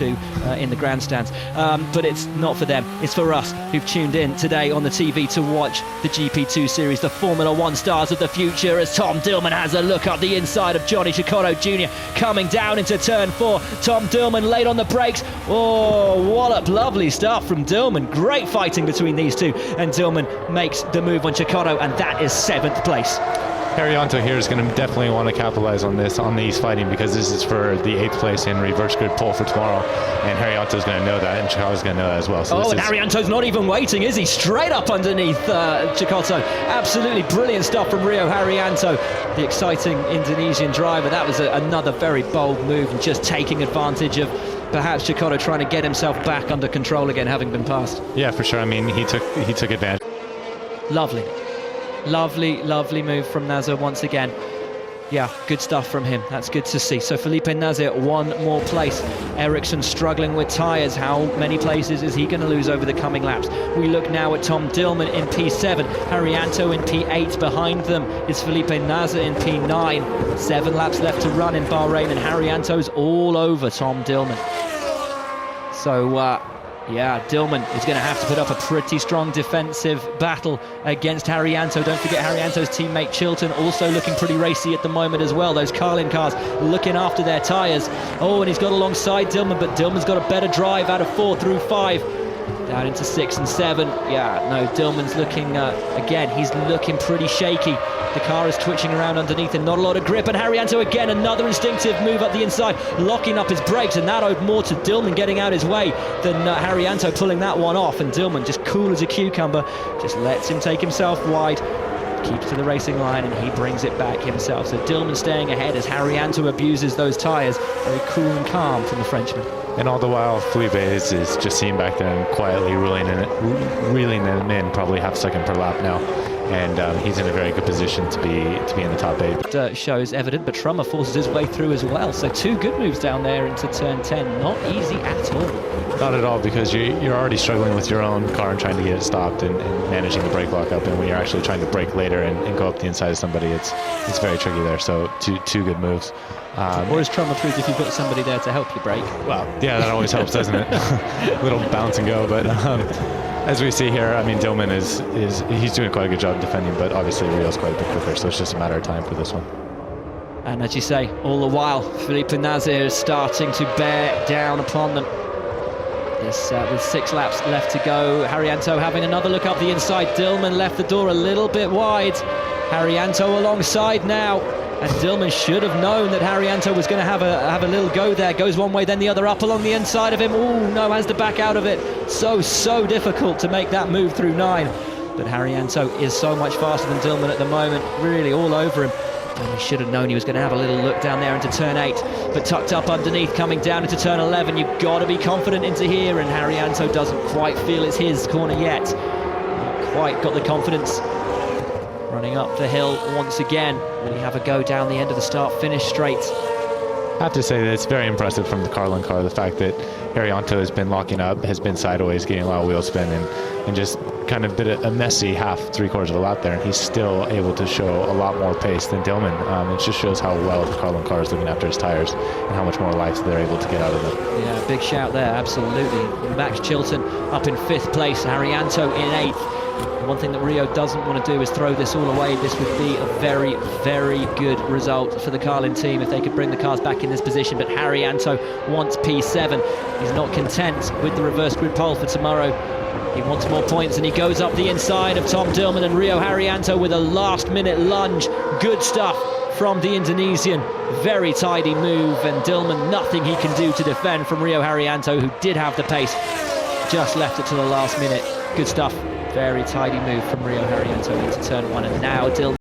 in the grandstands, but it's not for them, it's for us who've tuned in today on the TV to watch the GP2 series, the Formula One stars of the future, as Tom DIllmann has a look up the inside of Johnny Cecotto Jr. coming down into turn 4. Tom DIllmann late on the brakes. Oh, wallop, lovely stuff from DIllmann, great fighting between these two, and DIllmann makes the move on Cecotto, and that is 7th place. Haryanto here is going to definitely want to capitalize on these fighting, because this is for the 8th place in reverse grid pole for tomorrow, and Haryanto is going to know that, and Cecotto's going to know that as well. So and Haryanto's not even waiting, is he? Straight up underneath Cecotto. Absolutely brilliant stuff from Rio Haryanto, the exciting Indonesian driver. That was another very bold move, and just taking advantage of perhaps Cecotto trying to get himself back under control again, having been passed. Yeah, for sure. I mean, he took advantage. Lovely move from Nasr once again. Yeah, good stuff from him. That's good to see. So Felipe Nasr, one more place. Ericsson struggling with tyres. How many places is he going to lose over the coming laps? We look now at Tom DIllmann in P7, Haryanto in P8. Behind them is Felipe Nasr in P9. 7 laps left to run in Bahrain, and Haryanto's all over Tom DIllmann. So, yeah, DIllmann is going to have to put up a pretty strong defensive battle against Haryanto. Don't forget Haryanto's teammate Chilton also looking pretty racy at the moment as well. Those Carlin cars looking after their tyres. Oh, and he's got alongside DIllmann, but DIllmann's got a better drive out of 4 through 5. Down into 6 and 7. Yeah, no, DIllmann's looking, again, he's looking pretty shaky. The car is twitching around underneath and not a lot of grip. And Haryanto again, another instinctive move up the inside, locking up his brakes, and that owed more to DIllmann getting out his way than Haryanto pulling that one off. And DIllmann, just cool as a cucumber, just lets him take himself wide, keeps to the racing line, and he brings it back himself. So DIllmann staying ahead as Haryanto abuses those tyres. Very cool and calm from the Frenchman. And all the while, Felipe is just sitting back there and quietly reeling them in, probably half second per lap now. And he's in a very good position to be in the top 8. Shows evident, but Trummer forces his way through as well. So 2 good moves down there into turn 10. Not easy at all. Not at all, because you're already struggling with your own car and trying to get it stopped and managing the brake lock up. And when you're actually trying to brake later and go up the inside of somebody, it's very tricky there. So two good moves. Or is Trummer proved if you've got somebody there to help you brake? Well, yeah, that always helps, doesn't it? A little bounce and go, but as we see here, I mean, DIllmann he's doing quite a good job defending, but obviously Rio's quite a bit quicker, so it's just a matter of time for this one. And as you say, all the while, Felipe Nasr is starting to bear down upon them. This, with 6 laps left to go, Haryanto having another look up the inside. DIllmann left the door a little bit wide. Haryanto alongside now. And DIllmann should have known that Haryanto was going to have a little go there. Goes one way, then the other, up along the inside of him. Oh, no, has to back out of it. So difficult to make that move through 9. But Haryanto is so much faster than DIllmann at the moment, really all over him. And he should have known he was going to have a little look down there into turn 8. But tucked up underneath, coming down into turn 11. You've got to be confident into here, and Haryanto doesn't quite feel it's his corner yet. Not quite got the confidence. Running up the hill once again. We have a go down the end of the start-finish straight. I have to say that it's very impressive from the Carlin car, the fact that Haryanto has been locking up, has been sideways, getting a lot of wheel spin, and just kind of did a messy three-quarters of a lap there, and he's still able to show a lot more pace than DIllmann. It just shows how well the Carlin car is looking after his tires and how much more life they're able to get out of them. Yeah, big shout there, absolutely. Max Chilton up in 5th place, Haryanto in 8th. One thing that Rio doesn't want to do is throw this all away. This would be a very good result for the Carlin team if they could bring the cars back in this position. But Haryanto wants P7. He's not content with the reverse grid pole for tomorrow. He wants more points, and he goes up the inside of Tom DIllmann and Rio Haryanto with a last-minute lunge. Good stuff from the Indonesian. Very tidy move, and DIllmann, nothing he can do to defend from Rio Haryanto, who did have the pace. Just left it to the last minute. Good stuff. Very tidy move from Rio Haryanto into turn 1, and now DIllmann